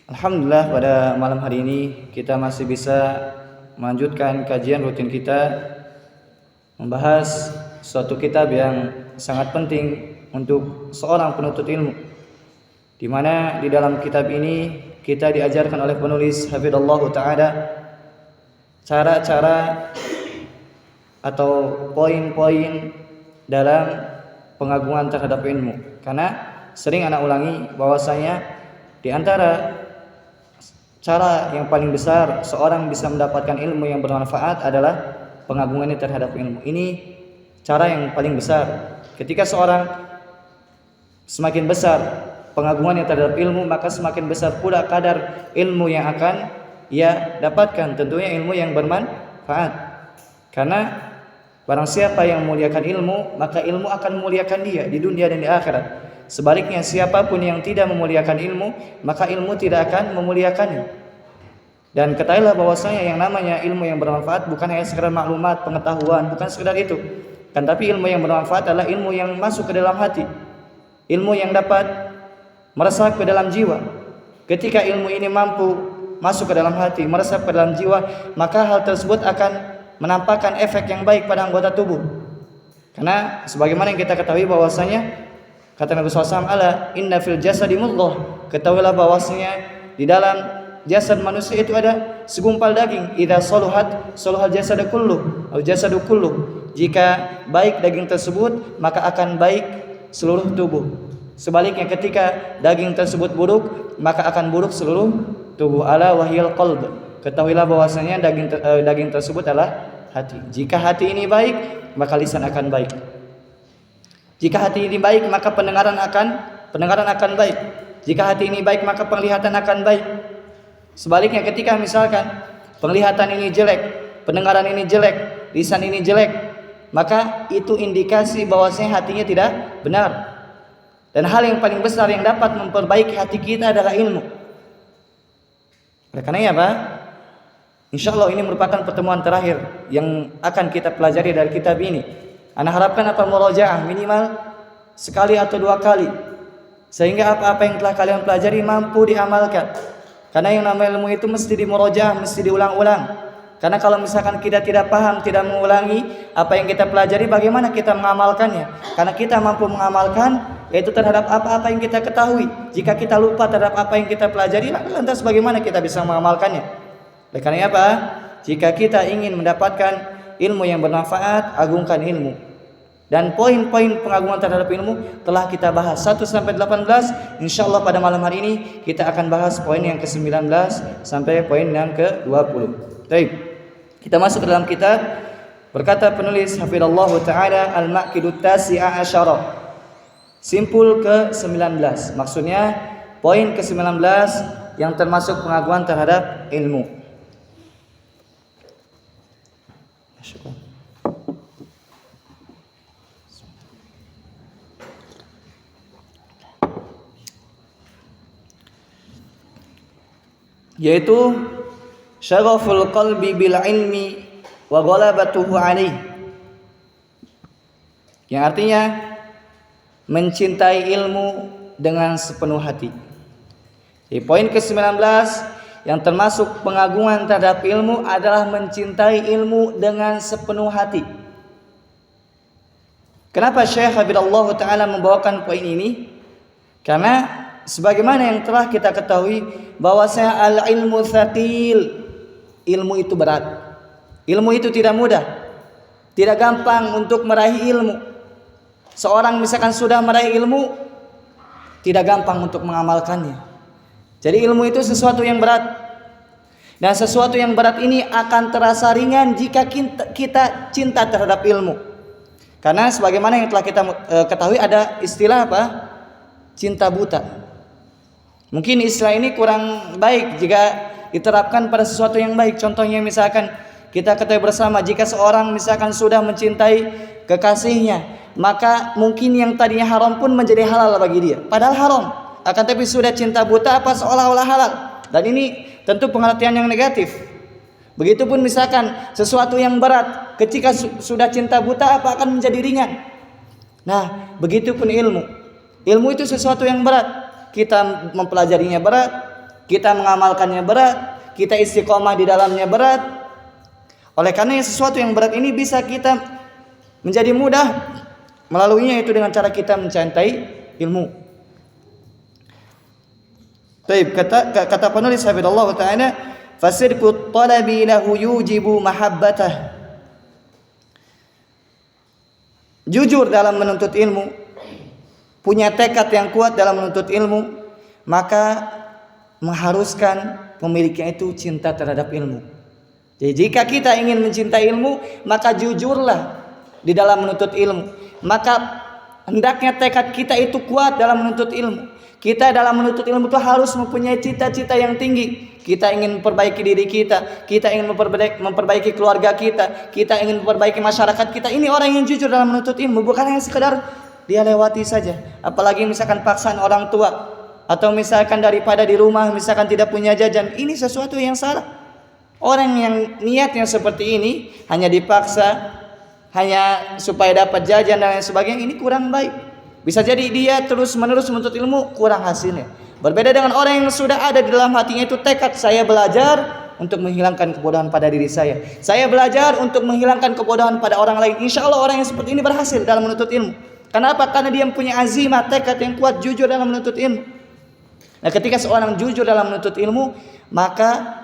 Alhamdulillah pada malam hari ini kita masih bisa melanjutkan kajian rutin kita membahas suatu kitab yang sangat penting untuk seorang penuntut ilmu, di mana di dalam kitab ini kita diajarkan oleh penulis hafizallahu taala cara-cara atau poin-poin dalam pengagungan terhadap ilmu. Karena sering anak ulangi bahwasanya di antara cara yang paling besar seorang bisa mendapatkan ilmu yang bermanfaat adalah pengagungannya terhadap ilmu. Ini cara yang paling besar. Ketika seorang semakin besar pengagungannya terhadap ilmu, maka semakin besar pula kadar ilmu yang akan ia dapatkan, tentunya ilmu yang bermanfaat. Karena barang siapa yang memuliakan ilmu, maka ilmu akan memuliakan dia di dunia dan di akhirat. Sebaliknya, siapapun yang tidak memuliakan ilmu, maka ilmu tidak akan memuliakannya. Dan ketahuilah bahwasanya yang namanya ilmu yang bermanfaat bukan hanya sekedar maklumat, pengetahuan, bukan sekedar itu. Kan tapi ilmu yang bermanfaat adalah ilmu yang masuk ke dalam hati. Ilmu yang dapat meresap ke dalam jiwa. Ketika ilmu ini mampu masuk ke dalam hati, meresap ke dalam jiwa, maka hal tersebut akan menampakkan efek yang baik pada anggota tubuh. Karena sebagaimana yang kita ketahui bahwasanya kata Nabi SAW, ala inna fil jasadi mudghah, ketahuilah bahwasanya di dalam jasad manusia itu ada segumpal daging. Idza saluhat saluhal jasadu kulluh atau jasadu kulluh. Jika baik daging tersebut, maka akan baik seluruh tubuh. Sebaliknya, ketika daging tersebut buruk, maka akan buruk seluruh tubuh. Ala wahyal qalb, ketahuilah bahwasanya daging tersebut adalah hati. Jika hati ini baik, maka lisan akan baik. Jika hati ini baik, maka pendengaran akan baik. Jika hati ini baik, maka penglihatan akan baik. Sebaliknya, ketika misalkan penglihatan ini jelek, pendengaran ini jelek, lisan ini jelek, maka itu indikasi bahwasanya hatinya tidak benar. Dan hal yang paling besar yang dapat memperbaiki hati kita adalah ilmu. Oleh karenanya apa? Insyaallah ini merupakan pertemuan terakhir yang akan kita pelajari dari kitab ini. Ana harapkan apa murojaah minimal sekali atau dua kali, sehingga apa-apa yang telah kalian pelajari mampu diamalkan. Karena yang namanya ilmu itu mesti dimurojaah, mesti diulang-ulang. Karena kalau misalkan kita tidak paham, tidak mengulangi apa yang kita pelajari, bagaimana kita mengamalkannya? Karena kita mampu mengamalkan yaitu terhadap apa-apa yang kita ketahui. Jika kita lupa terhadap apa yang kita pelajari, lantas bagaimana kita bisa mengamalkannya? Oleh karena apa? Jika kita ingin mendapatkan ilmu yang bermanfaat, agungkan ilmu. Dan poin-poin pengagungan terhadap ilmu telah kita bahas 1 sampai 18. Insyaallah pada malam hari ini kita akan bahas poin yang ke-19 sampai poin yang ke-20. Baik. Kita masuk ke dalam kitab. Berkata penulis hafizallahu taala al-maqidut tasi'a asyara. Simpul ke-19. Maksudnya poin ke-19 yang termasuk pengagungan terhadap ilmu. Yaitu syaraful qalbi bil ilmi wa ghalabatuhu alaih, yang artinya mencintai ilmu dengan sepenuh hati. Di poin ke-19 yang termasuk pengagungan terhadap ilmu adalah mencintai ilmu dengan sepenuh hati. Kenapa Syekh hafizallahu taala membawakan poin ini? Karena sebagaimana yang telah kita ketahui bahwasanya al-ilmu tsaqil, ilmu itu berat. Ilmu itu tidak mudah. Tidak gampang untuk meraih ilmu. Seorang misalkan sudah meraih ilmu, tidak gampang untuk mengamalkannya. Jadi ilmu itu sesuatu yang berat. Dan sesuatu yang berat ini akan terasa ringan jika kita cinta terhadap ilmu. Karena sebagaimana yang telah kita ketahui ada istilah apa? Cinta buta. Mungkin istilah ini kurang baik jika diterapkan pada sesuatu yang baik. Contohnya misalkan kita ketahui bersama, jika seorang misalkan sudah mencintai kekasihnya, maka mungkin yang tadinya haram pun menjadi halal bagi dia. Padahal haram, akan tapi sudah cinta buta apa seolah-olah halal. Dan ini tentu pengertian yang negatif. Begitupun misalkan sesuatu yang berat, ketika sudah cinta buta apa akan menjadi ringan. Nah, begitupun ilmu. Ilmu itu sesuatu yang berat. Kita mempelajarinya berat, kita mengamalkannya berat, kita istiqomah di dalamnya berat. Oleh karena sesuatu yang berat ini bisa kita menjadi mudah melaluinya, itu dengan cara kita mencintai ilmu. Baik, kata penulis hafizallahu taala, fasirqut talabi lahu yujibu mahabbatah. Jujur dalam menuntut ilmu, punya tekad yang kuat dalam menuntut ilmu, maka mengharuskan pemiliknya itu cinta terhadap ilmu. Jadi jika kita ingin mencintai ilmu, maka jujurlah di dalam menuntut ilmu. Maka hendaknya tekad kita itu kuat dalam menuntut ilmu. Kita dalam menuntut ilmu itu harus mempunyai cita-cita yang tinggi. Kita ingin memperbaiki diri kita, kita ingin memperbaiki keluarga kita, kita ingin memperbaiki masyarakat kita. Ini orang yang jujur dalam menuntut ilmu, bukan hanya sekedar dia lewati saja. Apalagi misalkan paksaan orang tua, atau misalkan daripada di rumah misalkan tidak punya jajan. Ini sesuatu yang salah. Orang yang niatnya seperti ini hanya dipaksa, hanya supaya dapat jajan dan lain sebagainya, ini kurang baik. Bisa jadi dia terus menerus menuntut ilmu, kurang hasilnya. Berbeda dengan orang yang sudah ada di dalam hatinya itu tekad, saya belajar untuk menghilangkan kebodohan pada diri saya. Saya belajar untuk menghilangkan kebodohan pada orang lain. Insya Allah orang yang seperti ini berhasil dalam menuntut ilmu. Kenapa? Karena dia mempunyai azimah, tekad yang kuat, jujur dalam menuntut ilmu. Nah, ketika seorang jujur dalam menuntut ilmu, maka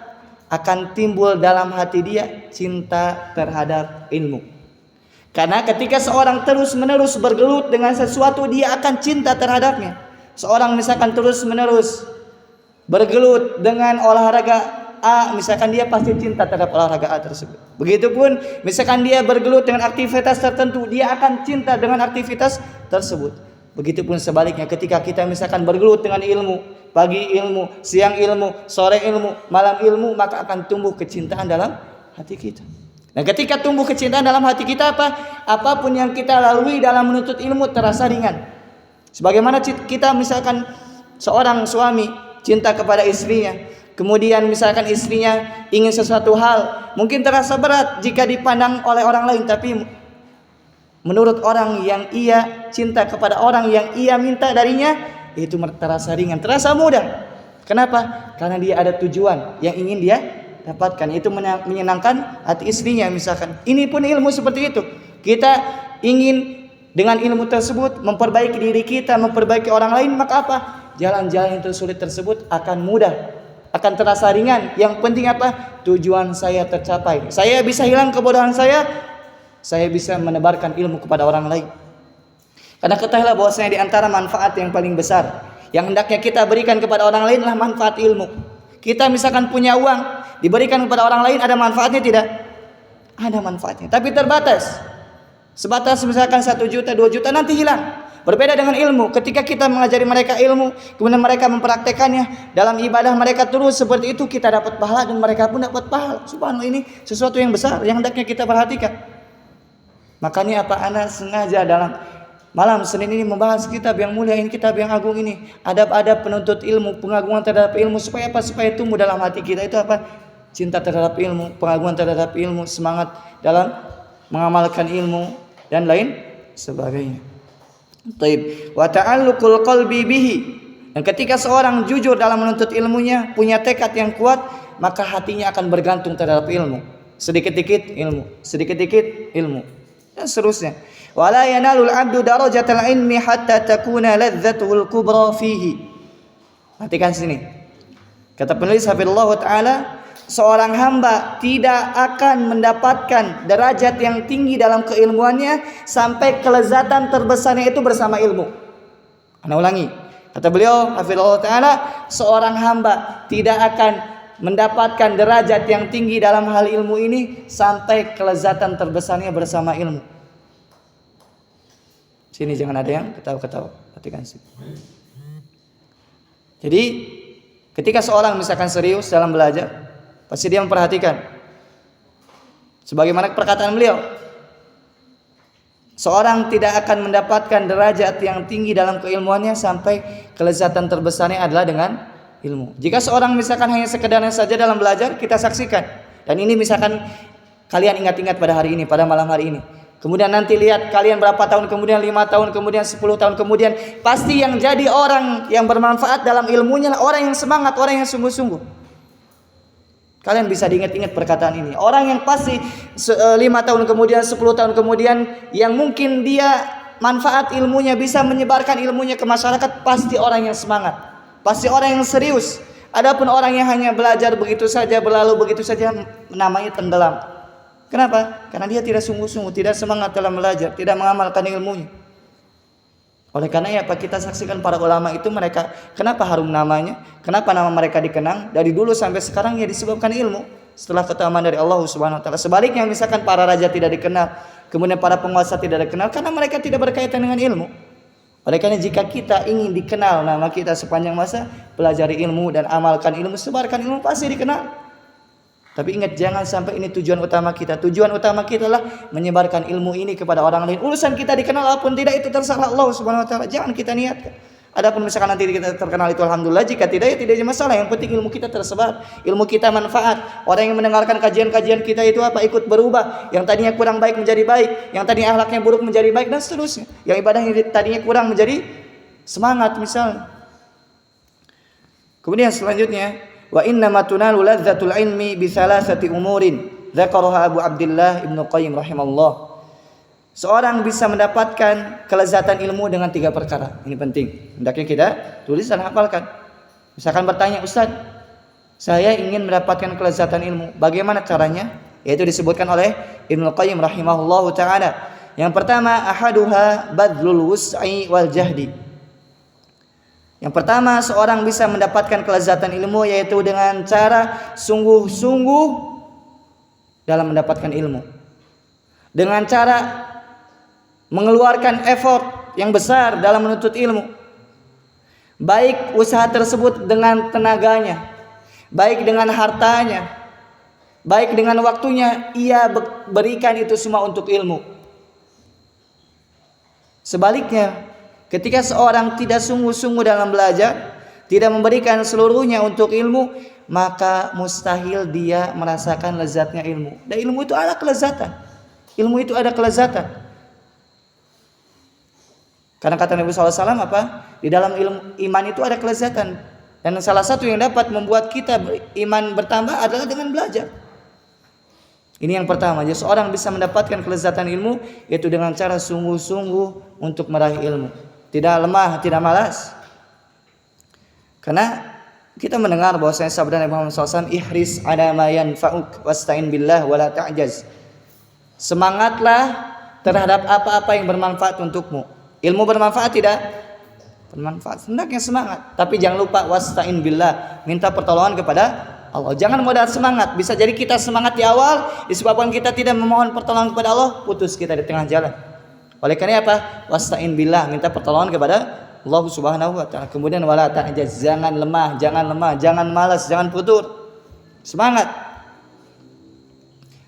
akan timbul dalam hati dia cinta terhadap ilmu. Karena ketika seorang terus menerus bergelut dengan sesuatu, dia akan cinta terhadapnya. Seorang misalkan terus menerus bergelut dengan olahraga A, misalkan dia pasti cinta terhadap olahraga A tersebut. Begitupun misalkan dia bergelut dengan aktivitas tertentu, dia akan cinta dengan aktivitas tersebut. Begitupun sebaliknya, ketika kita misalkan bergelut dengan ilmu, pagi ilmu, siang ilmu, sore ilmu, malam ilmu, maka akan tumbuh kecintaan dalam hati kita. Dan ketika tumbuh kecintaan dalam hati kita, apapun yang kita lalui dalam menuntut ilmu terasa ringan. Sebagaimana kita misalkan seorang suami cinta kepada istrinya, kemudian misalkan istrinya ingin sesuatu hal, mungkin terasa berat jika dipandang oleh orang lain, tapi menurut orang yang ia cinta kepada orang yang ia minta darinya, itu terasa ringan, terasa mudah. Kenapa? Karena dia ada tujuan yang ingin dia dapatkan, itu menyenangkan hati istrinya misalkan. Ini pun ilmu seperti itu. Kita ingin dengan ilmu tersebut memperbaiki diri kita, memperbaiki orang lain, maka apa? Jalan-jalan yang tersulit tersebut akan mudah, akan terasa ringan. Yang penting apa? Tujuan saya tercapai. Saya bisa hilang kebodohan saya bisa menebarkan ilmu kepada orang lain. Karena ketahuilah bahwasanya di antara manfaat yang paling besar yang hendaknya kita berikan kepada orang lain adalah manfaat ilmu. Kita misalkan punya uang, diberikan kepada orang lain, ada manfaatnya tidak? Ada manfaatnya, tapi terbatas. Sebatas misalkan 1 juta, 2 juta, nanti hilang. Berbeda dengan ilmu, ketika kita mengajari mereka ilmu, kemudian mereka mempraktekannya dalam ibadah mereka terus seperti itu, kita dapat pahala dan mereka pun dapat pahala. Subhanallah, ini sesuatu yang besar yang hendaknya kita perhatikan. Makanya ana sengaja dalam malam Senin ini membahas kitab yang mulia ini, kitab yang agung ini, adab-adab penuntut ilmu, pengagungan terhadap ilmu, supaya apa? Supaya tumbuh dalam hati kita itu apa? Cinta terhadap ilmu, pengagungan terhadap ilmu, semangat dalam mengamalkan ilmu dan lain sebagainya. Taib. Wa ta'alluqul qalbi bihi. Dan ketika seorang jujur dalam menuntut ilmunya, punya tekad yang kuat, maka hatinya akan bergantung terhadap ilmu. Sedikit-dikit ilmu, sedikit-dikit ilmu, dan seterusnya. Wala yanalul 'abdu darajatal ilmi hatta takuna ladzatul kubra fihi. Perhatikan sini. Kata penulis hafizallahu taala, seorang hamba tidak akan mendapatkan derajat yang tinggi dalam keilmuannya sampai kelezatan terbesarnya itu bersama ilmu. Ana ulangi. Kata beliau hafizallahu taala, seorang hamba tidak akan mendapatkan derajat yang tinggi dalam hal ilmu ini sampai kelezatan terbesarnya bersama ilmu. Sini jangan ada yang ketawa-ketawa. Perhatikan sini. Jadi ketika seorang misalkan serius dalam belajar, pasti dia memperhatikan. Sebagaimana perkataan beliau, seorang tidak akan mendapatkan derajat yang tinggi dalam keilmuannya sampai kelezatan terbesarnya adalah dengan ilmu. Jika seorang misalkan hanya sekedarnya saja dalam belajar, kita saksikan. Dan ini misalkan kalian ingat-ingat pada hari ini, pada malam hari ini. Kemudian nanti lihat kalian berapa tahun kemudian, 5 tahun kemudian, 10 tahun kemudian, pasti yang jadi orang yang bermanfaat dalam ilmunya lah orang yang semangat, orang yang sungguh-sungguh. Kalian bisa diingat-ingat perkataan ini. Orang yang pasti 5 tahun kemudian, 10 tahun kemudian, yang mungkin dia manfaat ilmunya, bisa menyebarkan ilmunya ke masyarakat, pasti orang yang semangat, pasti orang yang serius. Adapun orang yang hanya belajar begitu saja, berlalu begitu saja, namanya tenggelam. Kenapa? Karena dia tidak sungguh-sungguh, tidak semangat dalam belajar, tidak mengamalkan ilmunya. Oleh karena ya, kita saksikan para ulama itu, mereka kenapa harum namanya, kenapa nama mereka dikenang dari dulu sampai sekarang, ya disebabkan ilmu. Setelah keutamaan dari Allah Subhanahu wa taala. Sebaliknya misalkan para raja tidak dikenal, kemudian para penguasa tidak dikenal, karena mereka tidak berkaitan dengan ilmu. Oleh karena jika kita ingin dikenal nama kita sepanjang masa, pelajari ilmu dan amalkan ilmu, sebarkan ilmu, pasti dikenal. Tapi ingat, jangan sampai ini tujuan utama kita. Tujuan utama kita adalah menyebarkan ilmu ini kepada orang lain. Urusan kita dikenal apapun tidak, itu terserah Allah Subhanahu wa taala. Jangan kita niatkan. Adapun misalkan nanti kita terkenal, itu alhamdulillah. Jika tidak, ya tidak ada masalah. Yang penting ilmu kita tersebar, ilmu kita manfaat. Orang yang mendengarkan kajian-kajian kita itu apa? Ikut berubah. Yang tadinya kurang baik menjadi baik, yang tadinya akhlaknya buruk menjadi baik, dan seterusnya. Yang ibadah yang tadinya kurang menjadi semangat misalnya. Kemudian selanjutnya, wa innama tunalu ladzatul ilmi bi salasati umurin dzakaraha Abu Abdullah Ibnu Qayyim rahimahullah. Seorang bisa mendapatkan kelezatan ilmu dengan 3 perkara. Ini penting, hendaknya kita tulis dan hafalkan. Misalkan bertanya, Ustaz, saya ingin mendapatkan kelezatan ilmu, bagaimana caranya? Yaitu disebutkan oleh Ibnu Qayyim rahimahullah taala. Yang pertama, ahaduha badlul wus'i wal jahdi. Yang pertama, seorang bisa mendapatkan kelezatan ilmu yaitu dengan cara sungguh-sungguh dalam mendapatkan ilmu. Dengan cara mengeluarkan effort yang besar dalam menuntut ilmu. Baik usaha tersebut dengan tenaganya, baik dengan hartanya, baik dengan waktunya, ia berikan itu semua untuk ilmu. Sebaliknya, ketika seorang tidak sungguh-sungguh dalam belajar, tidak memberikan seluruhnya untuk ilmu, maka mustahil dia merasakan lezatnya ilmu. Dan ilmu itu ada kelezatan. Ilmu itu ada kelezatan. Karena kata Nabi SAW apa? Di dalam ilmu iman itu ada kelezatan. Dan salah satu yang dapat membuat kita iman bertambah adalah dengan belajar. Ini yang pertama. Jadi seorang bisa mendapatkan kelezatan ilmu yaitu dengan cara sungguh-sungguh untuk meraih ilmu. Tidak lemah, tidak malas. Karena kita mendengar bahwasanya sabda Nabi Muhammad SAW, ihris ala ma yanfa'uk wasta'in billah wala ta'jaz. Semangatlah terhadap apa-apa yang bermanfaat untukmu. Ilmu bermanfaat tidak? Bermanfaat. Hendaknya semangat. Tapi jangan lupa wasta'in billah, minta pertolongan kepada Allah. Jangan modal semangat. Bisa jadi kita semangat di awal, disebabkan kita tidak memohon pertolongan kepada Allah, putus kita di tengah jalan. Oleh karena apa? Wasta'in billah, minta pertolongan kepada Allah Subhanahu wa taala. Kemudian wala ta'jaz, jangan lemah, jangan malas, jangan futur. Semangat.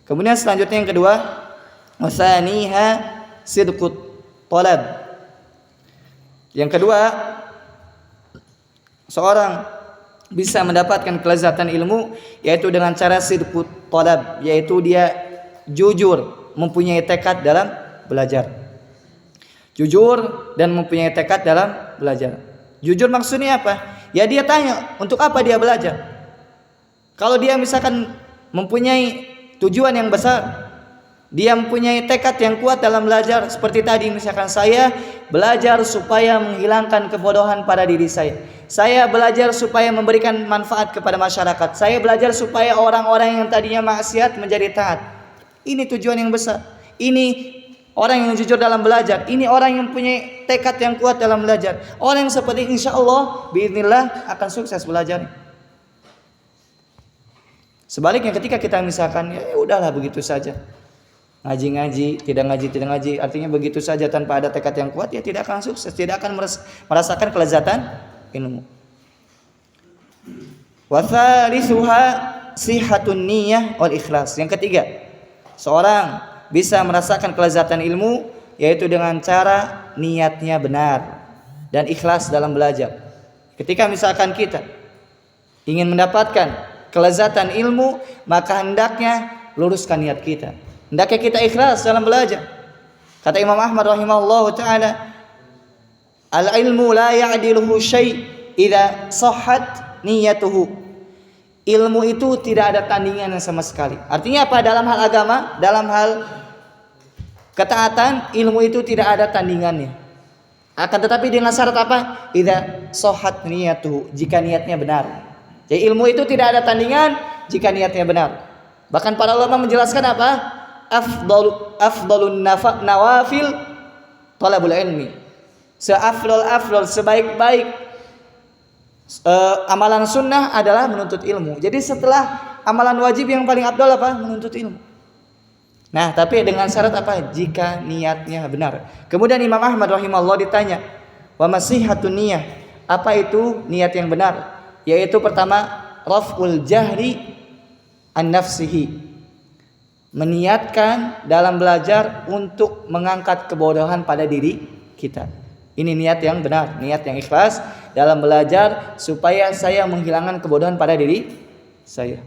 Kemudian selanjutnya yang kedua, wasaniha sidqut talab. Yang kedua, seorang bisa mendapatkan kelezatan ilmu yaitu dengan cara sidqut talab, yaitu dia jujur, mempunyai tekad dalam belajar. Jujur dan mempunyai tekad dalam belajar. Jujur maksudnya apa? Ya dia tanya untuk apa dia belajar. Kalau dia misalkan mempunyai tujuan yang besar, dia mempunyai tekad yang kuat dalam belajar. Seperti tadi misalkan saya belajar supaya menghilangkan kebodohan pada diri saya. Saya belajar supaya memberikan manfaat kepada masyarakat. Saya belajar supaya orang-orang yang tadinya maksiat menjadi taat. Ini tujuan yang besar. Ini orang yang jujur dalam belajar. Ini orang yang punya tekad yang kuat dalam belajar. Orang yang seperti insya Allah biiznillah akan sukses belajar. Sebaliknya ketika kita misalkan ya udahlah begitu saja, ngaji, tidak ngaji, artinya begitu saja tanpa ada tekad yang kuat, ya tidak akan sukses, tidak akan merasakan kelezatan ilmu. Wa tsalisuha sihatun niyyah wal ikhlas. Yang ketiga, seorang bisa merasakan kelezatan ilmu yaitu dengan cara niatnya benar dan ikhlas dalam belajar. Ketika misalkan kita ingin mendapatkan kelezatan ilmu, maka hendaknya luruskan niat kita. Hendaknya kita ikhlas dalam belajar. Kata Imam Ahmad rahimahullahu taala, al-ilmu la ya'diluhu syai' idza sahhat niyyatuhu. Ilmu itu tidak ada tandingannya sama sekali. Artinya apa? Dalam hal agama, dalam hal ketaatan, ilmu itu tidak ada tandingannya. Akan tetapi dengan syarat apa? Idza sahhat niyyatuhu, jika niatnya benar. Jadi ilmu itu tidak ada tandingan jika niatnya benar. Bahkan para ulama menjelaskan apa? Afdalun nawafil talabul ilmi. Seafdal sebaik-baik amalan sunnah adalah menuntut ilmu. Jadi setelah amalan wajib yang paling afdal apa? Menuntut ilmu. Nah, tapi dengan syarat apa? Jika niatnya benar. Kemudian Imam Ahmad rahimahullah ditanya, wa masihatun niyah, apa itu niat yang benar? Yaitu pertama, raf'ul jahri an nafsihi, meniatkan dalam belajar untuk mengangkat kebodohan pada diri kita. Ini niat yang benar, niat yang ikhlas dalam belajar supaya saya menghilangkan kebodohan pada diri saya.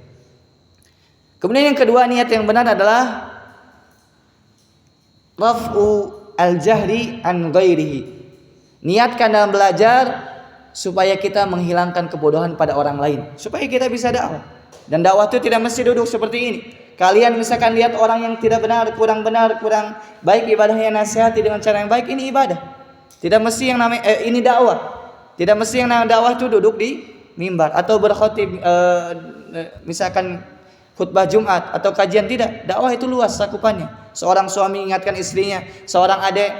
Kemudian yang kedua, niat yang benar adalah raf'u al-jahri an ghairihi. Niatkan dalam belajar supaya kita menghilangkan kebodohan pada orang lain, supaya kita bisa dakwah. Dan dakwah itu tidak mesti duduk seperti ini. Kalian misalkan lihat orang yang tidak benar, kurang baik ibadahnya, nasihati dengan cara yang baik, ini ibadah. Tidak mesti yang namanya ini dakwah. Tidak mesti yang namanya dakwah itu duduk di mimbar atau berkhotib misalkan khutbah Jumat atau kajian, tidak. Dakwah itu luas cakupannya. Seorang suami ingatkan istrinya, seorang adik,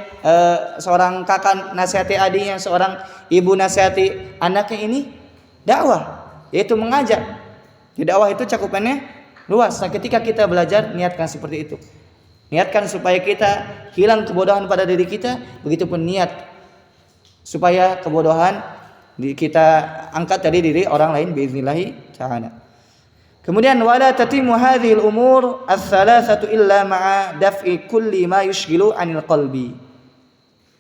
seorang kakak nasihati adiknya, seorang ibu nasihati anaknya, ini dakwah, yaitu mengajak. Di dakwah itu cakupannya luas. Nah, ketika kita belajar, niatkan seperti itu. Niatkan supaya kita hilang kebodohan pada diri kita, begitupun niat supaya kebodohan kita angkat dari diri orang lain biiznillah ta'ala. Kemudian wala tatimu hadhil umur ats-tsalatsatu illa ma'a daf'i kulli ma yushghilu 'anil qalbi.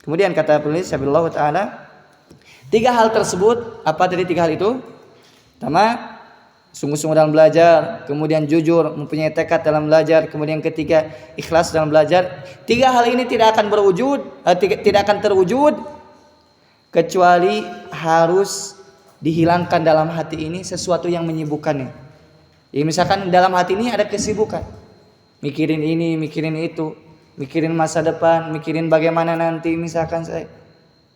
Kemudian kata penulis Syabillahu taala, tiga hal tersebut, apa tadi tiga hal itu? Pertama, sungguh-sungguh dalam belajar, kemudian jujur, mempunyai tekad dalam belajar, kemudian ketiga, ikhlas dalam belajar. Tiga hal ini tidak akan terwujud kecuali harus dihilangkan dalam hati ini sesuatu yang menyibukkannya. Ya, misalkan dalam hati ini ada kesibukan, mikirin ini, mikirin itu, mikirin masa depan, mikirin bagaimana nanti. Misalkan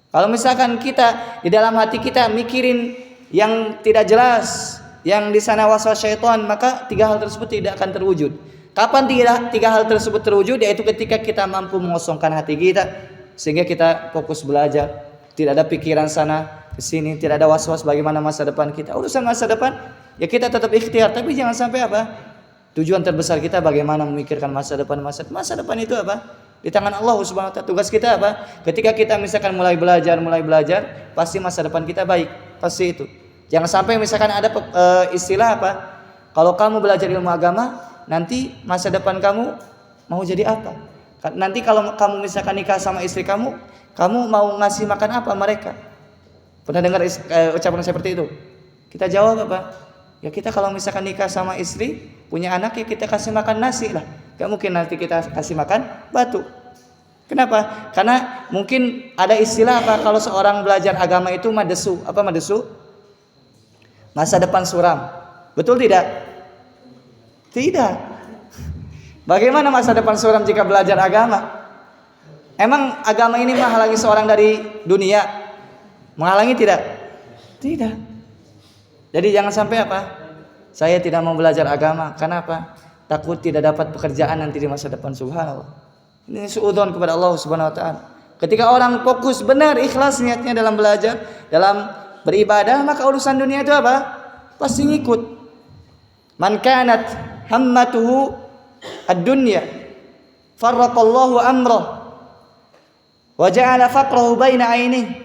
kalau misalkan kita di dalam hati kita mikirin yang tidak jelas, yang di sana waswas syaitan, maka tiga hal tersebut tidak akan terwujud. Kapan tiga hal tersebut terwujud? Yaitu ketika kita mampu mengosongkan hati kita sehingga kita fokus belajar, tidak ada pikiran sana ke sini, tidak ada waswas bagaimana masa depan kita. Urusan masa depan ya kita tetap ikhtiar, tapi jangan sampai apa? Tujuan terbesar kita bagaimana memikirkan masa depan. Masa depan itu apa? Di tangan Allah Subhanahu wa taala. Tugas kita apa? Ketika kita misalkan mulai belajar, pasti masa depan kita baik, pasti itu. Jangan sampai misalkan ada istilah apa? Kalau kamu belajar ilmu agama, nanti masa depan kamu mau jadi apa? Nanti kalau kamu misalkan nikah sama istri kamu mau ngasih makan apa mereka? Pernah dengar ucapan seperti itu? Kita jawab apa? Ya kita kalau misalkan nikah sama istri, punya anak, ya kita kasih makan nasi lah. Gak mungkin nanti kita kasih makan batu. Kenapa? Karena mungkin ada istilah apa? Kalau seorang belajar agama itu madesu. Apa madesu? Masa depan suram. Betul tidak? Tidak. Bagaimana masa depan suram jika belajar agama? Emang agama ini menghalangi seorang dari dunia? Menghalangi tidak? Tidak. Jadi jangan sampai apa? Saya tidak mau belajar agama. Kenapa? Takut tidak dapat pekerjaan nanti di masa depan. Subhanallah. Ini suudzon kepada Allah Subhanahu wa taala. Ketika orang fokus benar ikhlas niatnya dalam belajar, dalam beribadah, maka urusan dunia itu apa? Pasti ngikut. Man kanat hammatuhu ad-dunya farraqallahu amrah wa ja'ala faqrahu baina ainihi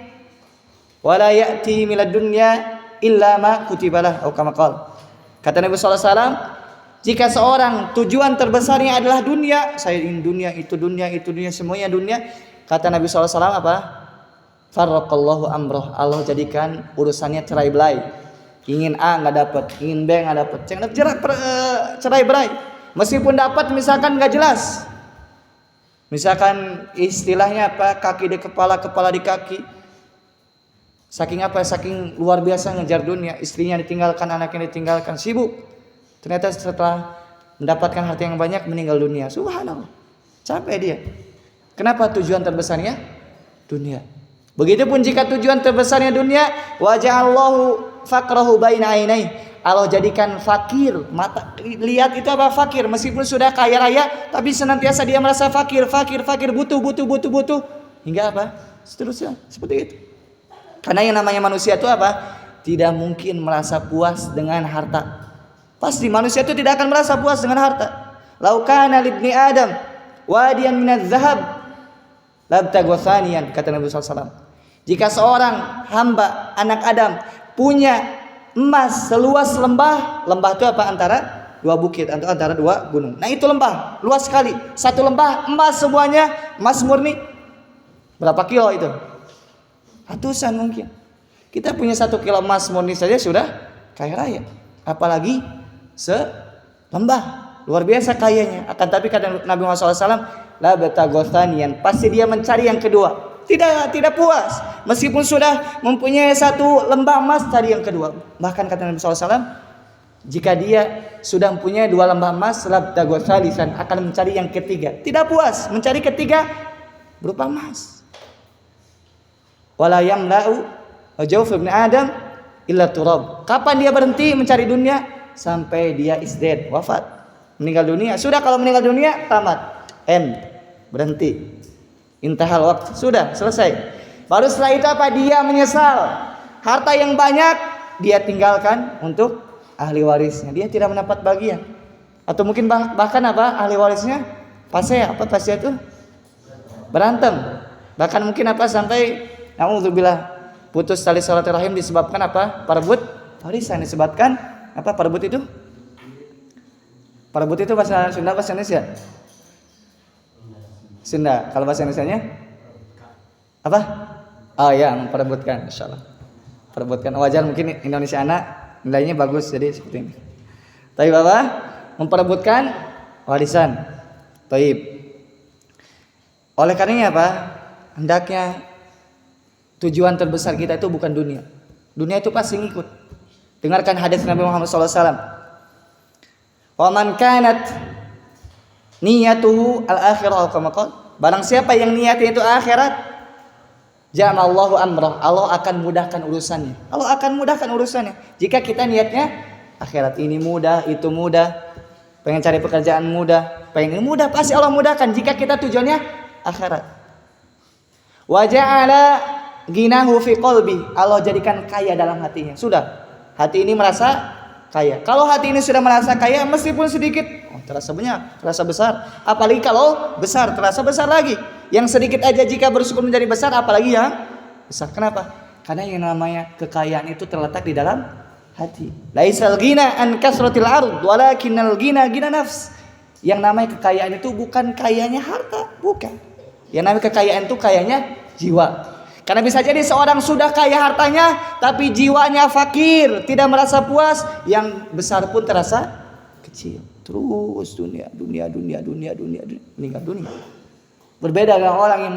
wa la ya'ti minad dunya illa ma kutibalah atau kama qala. Kata Nabi sallallahu alaihi wasallam, jika seorang tujuan terbesarnya adalah dunia, saya ingin dunia, itu dunia, semuanya dunia, kata Nabi sallallahu alaihi wasallam apa? Farraqallahu amrah, Allah jadikan urusannya cerai-berai. Ingin A enggak dapat, ingin B enggak dapat. Cerai-berai. Meskipun dapat misalkan enggak jelas. Misalkan istilahnya apa? Kaki di kepala, kepala di kaki. Saking apa? Saking luar biasa ngejar dunia, istrinya ditinggalkan, anaknya ditinggalkan, sibuk. Ternyata setelah mendapatkan harta yang banyak meninggal dunia. Subhanallah. Capek dia. Kenapa? Tujuan terbesarnya dunia. Begitupun jika tujuan terbesarnya dunia, wa ja'allahu faqrahu baina ainai. Allah jadikan fakir, mata lihat itu apa fakir, meskipun sudah kaya raya tapi senantiasa dia merasa fakir, butuh hingga apa? Seterusnya seperti itu. Karena yang namanya manusia itu apa? Tidak mungkin merasa puas dengan harta. Pasti manusia itu tidak akan merasa puas dengan harta. Lau kana libni Adam wadiyan minadz zahab labtagha thaniyan, kata Nabi SAW. Jika seorang hamba anak Adam punya emas seluas lembah itu apa? Antara dua bukit, antara dua gunung. Nah itu lembah, luas sekali. Satu lembah emas semuanya, emas murni. Berapa kilo itu? Ratusan mungkin. Kita punya 1 kilo emas murni saja sudah kaya raya. Apalagi selembah, luar biasa kayanya. Akan tapi kata Nabi Muhammad SAW, la batagothanian, pasti dia mencari yang kedua. Tidak puas, meskipun sudah mempunyai 1 lembah emas, cari yang kedua. Bahkan kata Nabi SAW, jika dia sudah mempunyai 2 lembah emas, labtagothalisan, akan mencari yang ketiga. Tidak puas, mencari ketiga berupa emas. Wala yamla'u jawf ibn Adam illa turab. Kapan dia berhenti mencari dunia? Sampai dia isdad, wafat, meninggal dunia. Sudah kalau meninggal dunia tamat, berhenti. Intahal waktu, sudah selesai. Baru setelah itu apa? Dia menyesal. Harta yang banyak dia tinggalkan untuk ahli warisnya. Dia tidak mendapat bagian. Atau mungkin bahkan apa? Ahli warisnya pasea, apa pasea itu? Berantem. Bahkan mungkin apa? Sampai naudzubillah putus tali silaturahim disebabkan apa? Perebut warisan. Disebabkan apa? Perebut itu? Perebut itu bahasa Sunda, bahasa Indonesia? Sunda. Kalau bahasa Indonesianya apa? Oh ya, memperebutkan, insyaallah. Perebutkan, wajar mungkin Indonesia anak nilainya bagus jadi seperti ini. Tapi Bapak memperebutkan warisan. Taib. Oleh karenanya apa? Hendaknya tujuan terbesar kita itu bukan dunia. Dunia itu pasti ngikut. Dengarkan hadis Nabi Muhammad SAW. Wa man kanat niyatuhu al-akhirah, barang siapa yang niatnya itu akhirat, jama'allahu amrah, Allah akan mudahkan urusannya. Allah akan mudahkan urusannya. Jika kita niatnya akhirat, ini mudah, itu mudah, pengen cari pekerjaan mudah, pengen mudah, pasti Allah mudahkan. Jika kita tujuannya akhirat. Wa ja'ala ginahu fi qalbi, Allah jadikan kaya dalam hatinya. Sudah, hati ini merasa kaya. Kalau hati ini sudah merasa kaya, meskipun sedikit, terasa banyak, terasa besar. Apalagi kalau besar, terasa besar lagi. Yang sedikit aja jika bersyukur menjadi besar, apalagi yang besar. Kenapa? Karena yang namanya kekayaan itu terletak di dalam hati. Laisal ghina an kasratil ard, walakinnal ghina ghina nafs. Yang namanya kekayaan itu bukan kayanya harta, bukan. Yang namanya kekayaan itu kayanya jiwa. Karena bisa jadi seorang sudah kaya hartanya tapi jiwanya fakir, tidak merasa puas, yang besar pun terasa kecil. Terus dunia, meninggal dunia. Berbeda dengan orang yang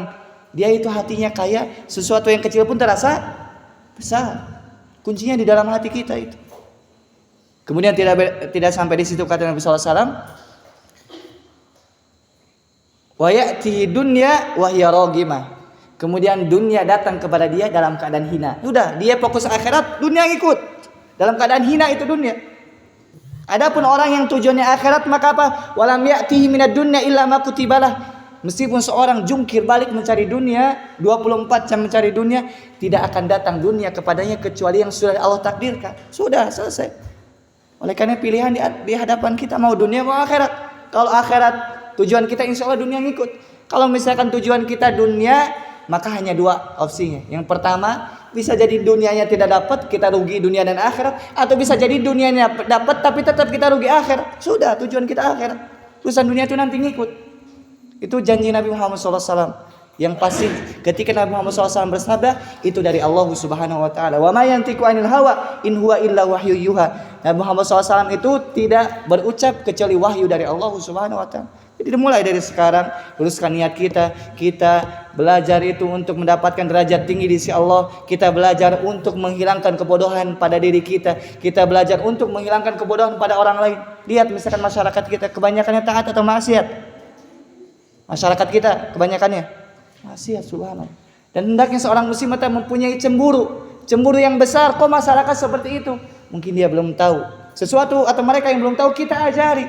dia itu hatinya kaya, sesuatu yang kecil pun terasa besar. Kuncinya di dalam hati kita itu. Kemudian tidak sampai di situ, kata Nabi SAW, wa ya'ti dunya wa hiya ragimah. Kemudian dunia datang kepada dia dalam keadaan hina. Sudah, dia fokus akhirat, dunia ngikut. Dalam keadaan hina itu dunia. Adapun orang yang tujuannya akhirat, maka apa? Walam ya'tihi minad dunya illa ma kutibalah. Meskipun seorang jungkir balik mencari dunia, 24 jam mencari dunia, tidak akan datang dunia kepadanya kecuali yang sudah Allah takdirkan. Sudah selesai. Oleh karena pilihan di hadapan kita, mau dunia mau akhirat. Kalau akhirat tujuan kita, insya Allah dunia ngikut. Kalau misalkan tujuan kita dunia, maka hanya 2 opsinya. Yang pertama, bisa jadi dunianya tidak dapat, kita rugi dunia dan akhirat, atau bisa jadi dunianya dapat tapi tetap kita rugi akhirat. Sudah, tujuan kita akhirat. Urusan dunia itu nanti ngikut. Itu janji Nabi Muhammad SAW. Yang pasti ketika Nabi Muhammad SAW bersabda, itu dari Allah Subhanahu wa taala. Wa ma yantiqu 'anil hawa in huwa illa wahyu yuha. Nabi Muhammad SAW itu tidak berucap kecuali wahyu dari Allah Subhanahu wa taala. Jadi dimulai dari sekarang, luruskan niat kita. Kita belajar itu untuk mendapatkan derajat tinggi di sisi Allah. Kita belajar untuk menghilangkan kebodohan pada diri kita. Kita belajar untuk menghilangkan kebodohan pada orang lain. Lihat misalkan masyarakat kita kebanyakannya taat atau maksiat. Masyarakat kita kebanyakannya maksiat, subhanallah. Dan hendaknya seorang muslim mempunyai cemburu. Cemburu yang besar. Kok masyarakat seperti itu? Mungkin dia belum tahu sesuatu, atau mereka yang belum tahu kita ajari.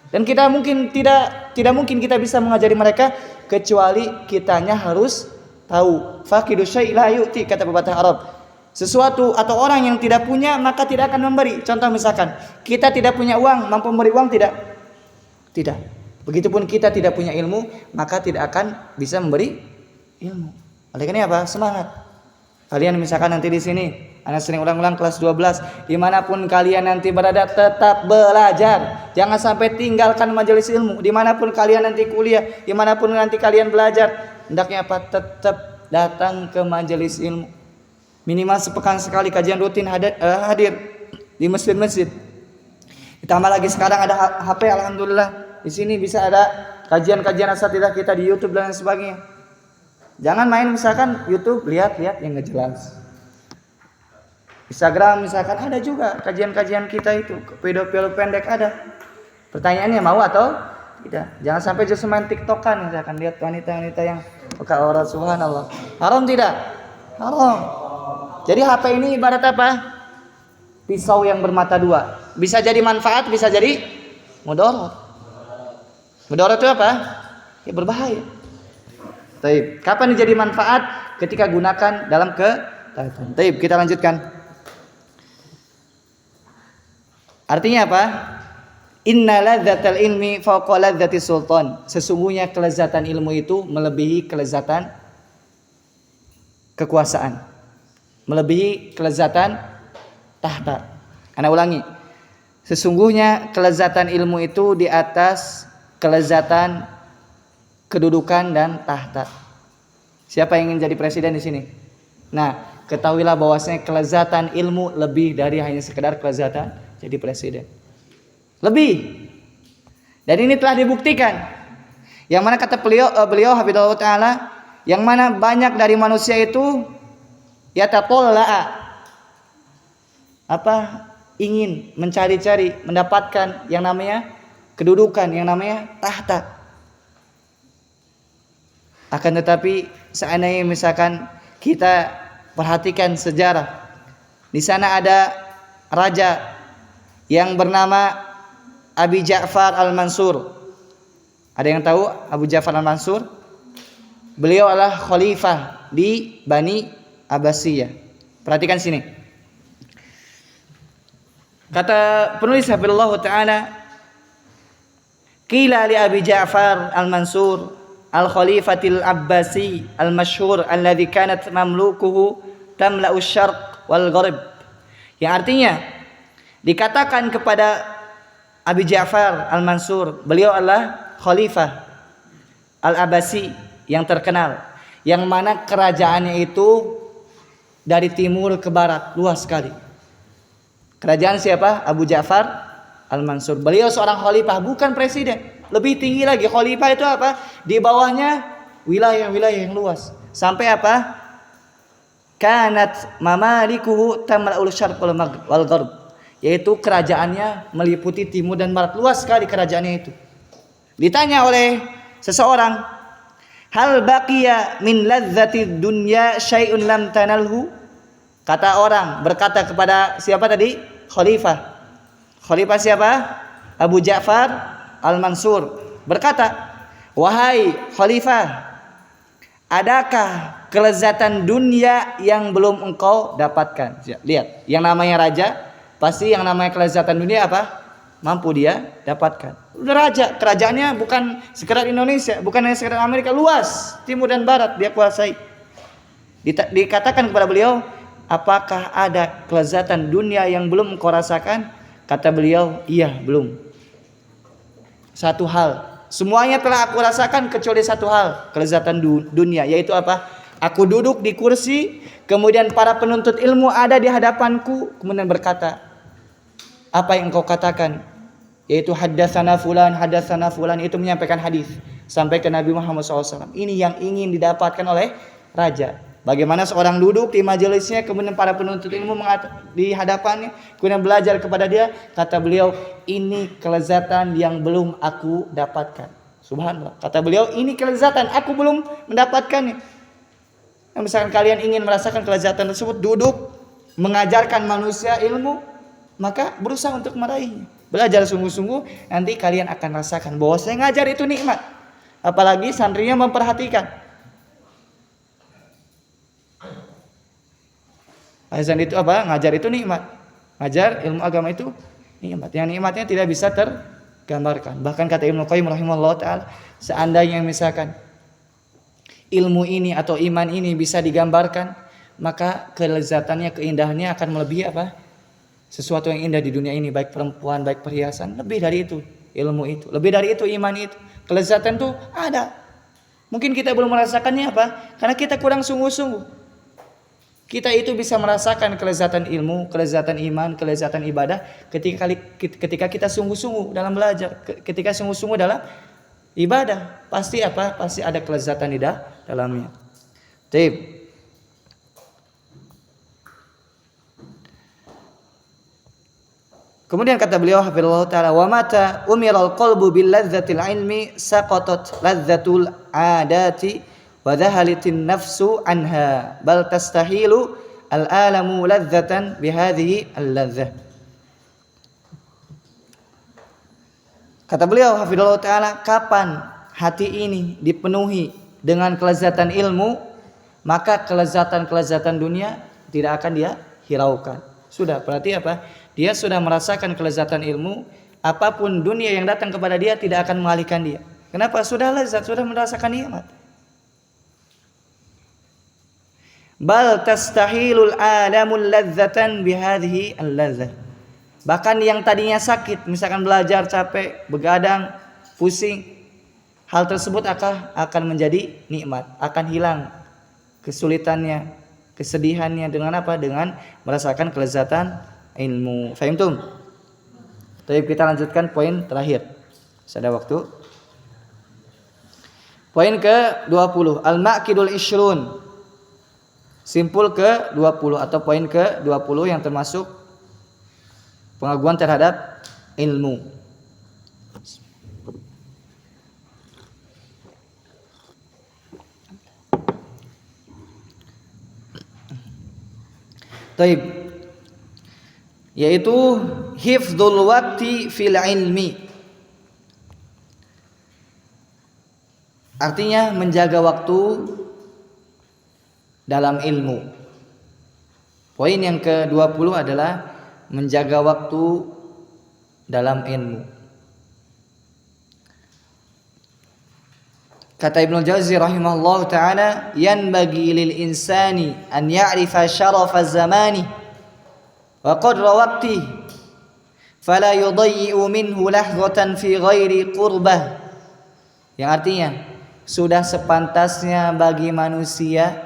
Dan kita mungkin tidak mungkin kita bisa mengajari mereka kecuali kitanya harus tahu. Faqidu syai' la yu'ti, kata pepatah Arab. Sesuatu atau orang yang tidak punya maka tidak akan memberi. Contoh misalkan kita tidak punya uang, mampu memberi uang tidak? Tidak. Begitupun kita tidak punya ilmu maka tidak akan bisa memberi ilmu. Oleh karena apa? Semangat. Kalian misalkan nanti di sini, anak sering ulang-ulang kelas 12, dimanapun kalian nanti berada tetap belajar. Jangan sampai tinggalkan majelis ilmu. Dimanapun kalian nanti kuliah, dimanapun nanti kalian belajar, hendaknya apa? Tetap datang ke majelis ilmu. Minimal sepekan sekali kajian rutin hadir di masjid-masjid. Ditambah lagi sekarang ada HP, alhamdulillah. Di sini bisa ada kajian-kajian asatidzah kita di YouTube dan sebagainya. Jangan main misalkan YouTube, lihat-lihat yang nggak jelas. Instagram misalkan ada juga kajian-kajian kita itu, video-video pendek ada. Pertanyaannya mau atau tidak? Jangan sampai justru main TikTokan misalkan, lihat wanita-wanita yang buka aurat, subhanallah. Haram tidak? Haram. Jadi HP ini ibarat apa? Pisau yang bermata dua. Bisa jadi manfaat, bisa jadi mudarat. Mudarat itu apa? Ya berbahaya. Taib. Kapan jadi manfaat? Ketika gunakan dalam ketaatan. Taib. Kita lanjutkan. Artinya apa? Inna ladzatal ilmi fawqa ladzati sultan. Sesungguhnya kelezatan ilmu itu melebihi kelezatan kekuasaan. Melebihi kelezatan tahta. Ana ulangi. Sesungguhnya kelezatan ilmu itu di atas kelezatan kedudukan dan tahta. Siapa yang ingin jadi presiden di sini? Nah, ketahuilah bahwasanya kelezatan ilmu lebih dari hanya sekedar kelezatan jadi presiden. Lebih. Dan ini telah dibuktikan. Yang mana kata beliau hafizallahu taala, yang mana banyak dari manusia itu yatatolla'a ingin mencari-cari mendapatkan yang namanya kedudukan, yang namanya tahta. Akan tetapi seandainya misalkan kita perhatikan sejarah, di sana ada raja yang bernama Abi Ja'far Al-Mansur. Ada yang tahu Abu Ja'far Al-Mansur? Beliau adalah khalifah di Bani Abbasiyah. Perhatikan sini. Kata penulis hafizallahu taala, qila li Abi Ja'far Al-Mansur Al-Khalifatil Abbasi Al-Masyhur alladhi kanat mamlukuhu tamla'u syarq wal gharib. Yang artinya dikatakan kepada Abi Ja'far Al-Mansur, beliau adalah khalifah Al-Abbasi yang terkenal, yang mana kerajaannya itu dari timur ke barat, luas sekali. Kerajaan siapa? Abu Ja'far Al-Mansur. Beliau seorang khalifah, bukan presiden. Lebih tinggi lagi, khalifah itu apa? Di bawahnya wilayah-wilayah yang luas. Sampai apa? Kanat mamalikuhu tamla'ul syarq wal gharb. Yaitu kerajaannya meliputi timur dan barat, luas sekali kerajaannya itu. Ditanya oleh seseorang, hal baqiya min ladzati dunya syai'un lam tanalhu? Kata orang berkata kepada siapa tadi? Khalifah. Khalifah siapa? Abu Ja'far Al-Mansur berkata, wahai khalifah, adakah kelezatan dunia yang belum engkau dapatkan? Lihat, yang namanya raja pasti yang namanya kelezatan dunia apa? Mampu dia dapatkan. Udah raja, kerajaannya bukan sekedar Indonesia, bukan hanya sekedar Amerika, luas, timur dan barat dia kuasai. Dikatakan kepada beliau, apakah ada kelezatan dunia yang belum engkau rasakan? Kata beliau, iya, belum. Satu hal, semuanya telah aku rasakan kecuali satu hal, kelezatan dunia, yaitu apa? Aku duduk di kursi, kemudian para penuntut ilmu ada di hadapanku, kemudian berkata, apa yang engkau katakan? yaitu haddatsana fulan itu menyampaikan hadis sampai ke Nabi Muhammad SAW. Ini yang ingin didapatkan oleh raja. Bagaimana seorang duduk di majelisnya, kemudian para penuntut ilmu di hadapannya, kemudian belajar kepada dia. Kata beliau, ini kelezatan yang belum aku dapatkan. Subhanallah. Kata beliau, ini kelezatan, aku belum mendapatkannya. Nah, misalkan kalian ingin merasakan kelezatan tersebut, duduk mengajarkan manusia ilmu, maka berusaha untuk meraihnya. Belajar sungguh-sungguh, nanti kalian akan rasakan bahwa saya ngajar itu nikmat. Apalagi santrinya memperhatikan. Azan itu apa? Ngajar itu nikmat. Ngajar ilmu agama itu nikmat. Yang nikmatnya tidak bisa tergambarkan. Bahkan kata Ibnu Qayyim rahimahullah ta'ala, seandainya misalkan ilmu ini atau iman ini bisa digambarkan, maka kelezatannya, keindahannya akan melebihi apa? Sesuatu yang indah di dunia ini, baik perempuan, baik perhiasan, lebih dari itu ilmu itu, lebih dari itu iman itu. Kelezatan itu ada. Mungkin kita belum merasakannya apa? Karena kita kurang sungguh-sungguh. Kita itu bisa merasakan kelezatan ilmu, kelezatan iman, kelezatan ibadah ketika kita sungguh-sungguh dalam belajar, ketika sungguh-sungguh dalam ibadah. Pasti apa? Pasti ada kelezatan di dalamnya. Baik. Kemudian kata beliau hafizallahu taala, wa mata umiral qalbu bil ladzatil ilmi saqatat ladzatul adati wa dhahalatin nafsu anha bal tastahilu al alamu ladzatan bihadhihi al ladzah. Kata beliau hafizallahu taala, kapan hati ini dipenuhi dengan kelezatan ilmu, maka kelezatan-kelezatan dunia tidak akan dia hiraukan. Sudah, berarti apa? Dia sudah merasakan kelezatan ilmu, apapun dunia yang datang kepada dia tidak akan mengalihkan dia. Kenapa? Sudah lezat, sudah merasakan nikmat. Bal tastahilul alamul ladzatan bihadhihi al-ladzah. Bahkan yang tadinya sakit, misalkan belajar capek, begadang, pusing, hal tersebut akan menjadi nikmat, akan hilang kesulitannya, kesedihannya dengan apa? Dengan merasakan kelezatan ilmu. Fahimtum? Tapi kita lanjutkan poin terakhir. Ada waktu. Poin ke-20, al-maqidul ishrun. Simpul ke-20 atau poin ke-20 yang termasuk pengaguan terhadap ilmu. Taib. Yaitu hifdzul waqti fil ilmi. Artinya menjaga waktu dalam ilmu. Poin yang ke-20 adalah menjaga waktu dalam ilmu. Kata Ibnu Jauzi rahimahullah ta'ala, yanbaghi lil insani an ya'rifa syarafa zamani wa qadra waqti fala yudayyi'u minhu lahzatan fi ghairi qurbah. Yang artinya, sudah sepantasnya bagi manusia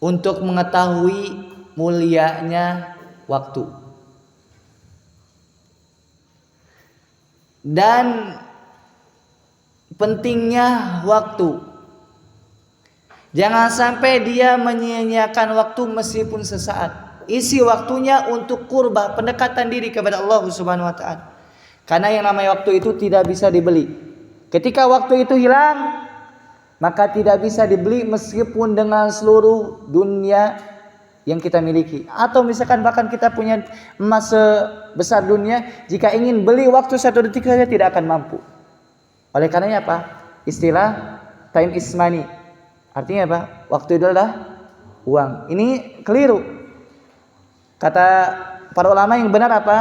untuk mengetahui mulianya waktu dan pentingnya waktu. Jangan sampai dia menyia-nyiakan waktu meskipun sesaat. Isi waktunya untuk qurbah, pendekatan diri kepada Allah Subhanahu wa taala. Karena yang namanya waktu itu tidak bisa dibeli. Ketika waktu itu hilang, maka tidak bisa dibeli meskipun dengan seluruh dunia yang kita miliki. Atau misalkan bahkan kita punya emas sebesar dunia, jika ingin beli waktu 1 detik saja tidak akan mampu. Oleh karenanya apa? Istilah time is money. Artinya apa? Waktu itu adalah uang. Ini keliru. Kata para ulama yang benar apa?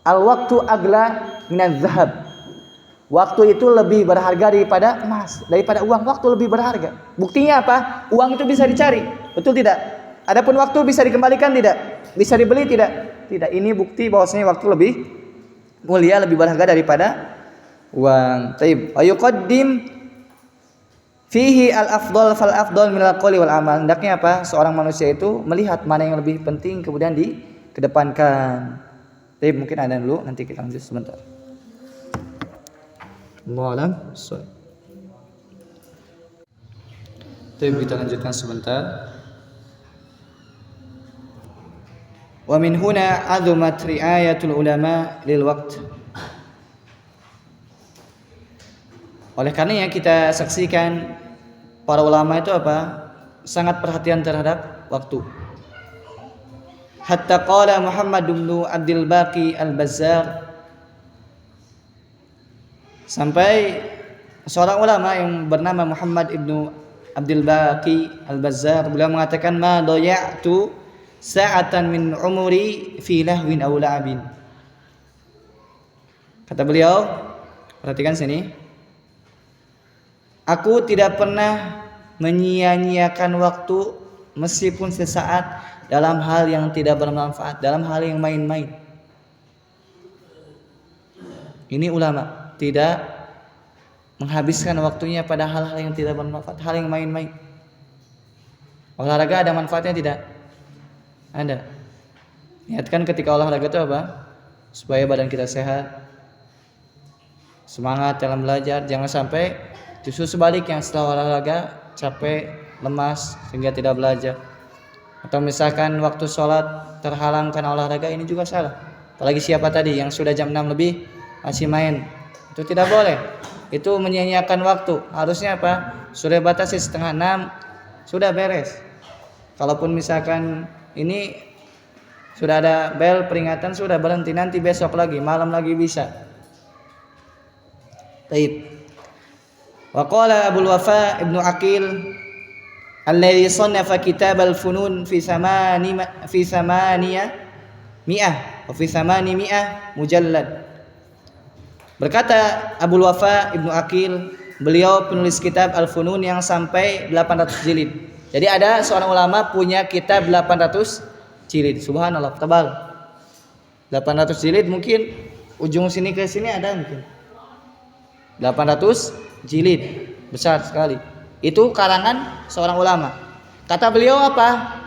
Al-waktu agla minaz zahab. Waktu itu lebih berharga daripada emas, daripada uang. Waktu lebih berharga. Buktinya apa? Uang itu bisa dicari, betul tidak? Adapun waktu bisa dikembalikan tidak? Bisa dibeli tidak? Tidak. Ini bukti bahwasanya waktu lebih mulia, lebih berharga daripada uang. Taib. Ayuqaddim fihi al-afdal fal afdal minal qawli wal amal. Hendaknya apa? Seorang manusia itu melihat mana yang lebih penting kemudian dikedepankan. Tapi mungkin ada dulu, nanti kita lanjut sebentar. Allahu a'lam. Tapi kita lanjutkan sebentar. Wa min huna azumat riayatul ulama lil waqt. Oleh karenanya kita saksikan para ulama itu apa? Sangat perhatian terhadap waktu. Hatta qala Muhammad bin Abdul Baqi Al-Bazzar, sampai seorang ulama yang bernama Muhammad ibnu Abdul Baqi Al-Bazzar, beliau mengatakan, ma daya'tu sa'atan min umuri fi lahwin aw la'abin. Kata beliau, perhatikan sini, aku tidak pernah menyia-nyiakan waktu meskipun sesaat dalam hal yang tidak bermanfaat, dalam hal yang main-main. Ini ulama tidak menghabiskan waktunya pada hal-hal yang tidak bermanfaat, hal yang main-main. Olahraga ada manfaatnya tidak? Ada. Niatkan ketika olahraga itu apa? Supaya badan kita sehat, semangat dalam belajar. Jangan sampai justru sebaliknya, setelah olahraga capek, lemas sehingga tidak belajar. Atau misalkan waktu sholat terhalang karena olahraga, ini juga salah. Apalagi siapa tadi yang sudah jam 6 lebih masih main, itu tidak boleh. Itu menyia-nyiakan waktu. Harusnya apa? Sudah batasi setengah 6 sudah beres. Kalaupun misalkan ini sudah ada bel peringatan, sudah berhenti, nanti besok lagi, malam lagi bisa. Baik. Wa qala Abul Wafa Ibnu Aqil alladhi sannafa kitab al-funun fi thamaniyah mujallad. Berkata Abul Wafa Ibnu Aqil, beliau penulis kitab Al-Funun yang sampai 800 jilid. Jadi ada seorang ulama punya kitab 800 jilid. Subhanallah, tebal. 800 jilid, mungkin ujung sini ke sini ada mungkin 800 jilid, besar sekali. Itu karangan seorang ulama. Kata beliau apa?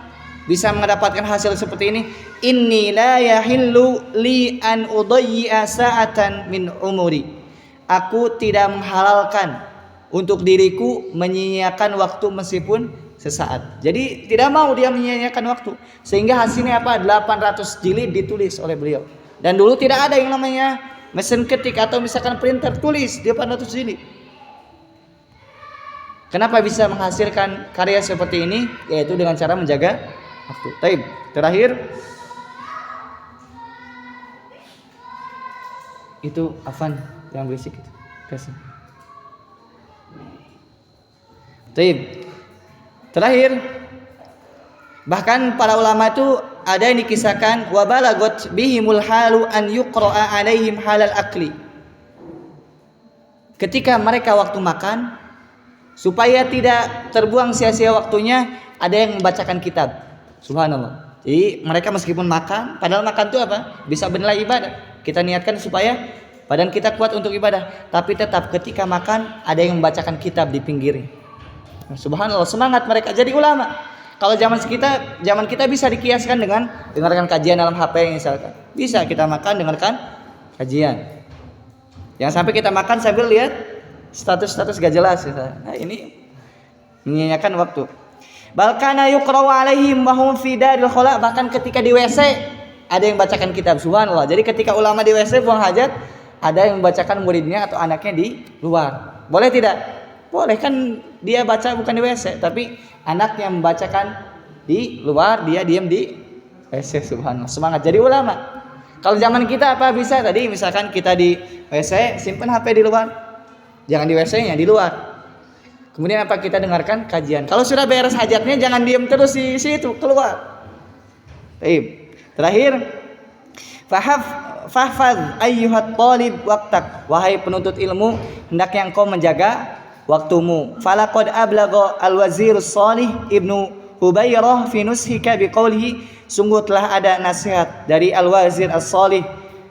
Bisa mendapatkan hasil seperti ini. Inni la yahillu li an udayyi'a sa'atan min umuri. Aku tidak menghalalkan untuk diriku menyia-nyiakan waktu meskipun sesaat. Jadi tidak mau dia menyia-nyiakan waktu. Sehingga hasilnya apa? 800 jilid ditulis oleh beliau. Dan dulu tidak ada yang namanya mesin ketik atau misalkan printer, tulis 800 jilid. Kenapa bisa menghasilkan karya seperti ini? Yaitu dengan cara menjaga waktu. Taib. Terakhir, itu Afan yang berisik itu. Kasih. Taib. Terakhir, bahkan para ulama itu ada yang dikisahkan wa balagot bihimul halu an yuqra'a alaihim halal akli. Ketika mereka waktu makan, supaya tidak terbuang sia-sia waktunya, ada yang membacakan kitab. Subhanallah. Jadi mereka meskipun makan, padahal makan itu apa? Bisa bernilai ibadah. Kita niatkan supaya badan kita kuat untuk ibadah, tapi tetap ketika makan ada yang membacakan kitab di pinggirnya. Subhanallah, semangat mereka jadi ulama. Kalau zaman kita bisa dikiaskan dengan dengarkan kajian dalam HP misalkan. Bisa kita makan dengarkan kajian. Jangan sampai kita makan sambil lihat status gak jelas. Nah, ini menyia-nyiakan waktu. Balkana yuqra'u alaihim wa hum fi daril khala, bahkan ketika di WC ada yang bacakan kitab. Subhanallah. Jadi ketika ulama di WC buang hajat, ada yang membacakan muridnya atau anaknya di luar. Boleh tidak? Boleh, kan dia baca bukan di WC, tapi anaknya membacakan di luar, dia diam di WC. Subhanallah. Semangat jadi ulama. Kalau zaman kita apa bisa tadi misalkan kita di WC simpan HP di luar. Jangan di WC-nya, di luar. Kemudian apa, kita dengarkan kajian. Kalau sudah beres hajatnya jangan diam terus di situ, keluar. Baik. Terakhir, fahfaz ayyuhat talib waqtak. Wahai penuntut ilmu, hendaknya engkau menjaga waktumu. Falaqad ablagha al-wazir Shalih ibnu Hubairah fi nushika biqaulihi, sungguh telah ada nasihat dari al-wazir as-Shalih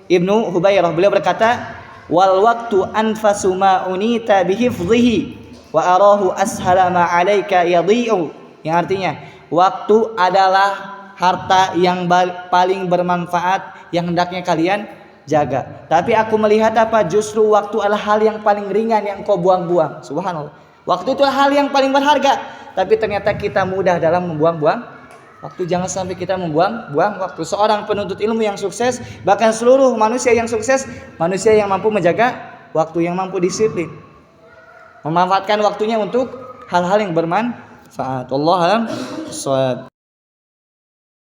ibnu Hubairah. Beliau berkata, wal waktu anfasu ma unita bihifdhihi wa arahu ashala ma alayka yadhi'u, yang artinya waktu adalah harta yang paling bermanfaat yang hendaknya kalian jaga. Tapi aku melihat apa? Justru waktu adalah hal yang paling ringan yang kau buang-buang. Subhanallah. Waktu itu hal yang paling berharga. Tapi ternyata kita mudah dalam membuang-buang waktu. Jangan sampai kita membuang-buang waktu. Seorang penuntut ilmu yang sukses, bahkan seluruh manusia yang sukses, manusia yang mampu menjaga waktu, yang mampu disiplin, memanfaatkan waktunya untuk hal-hal yang bermanfaat. Wallahu a'lam bishawab.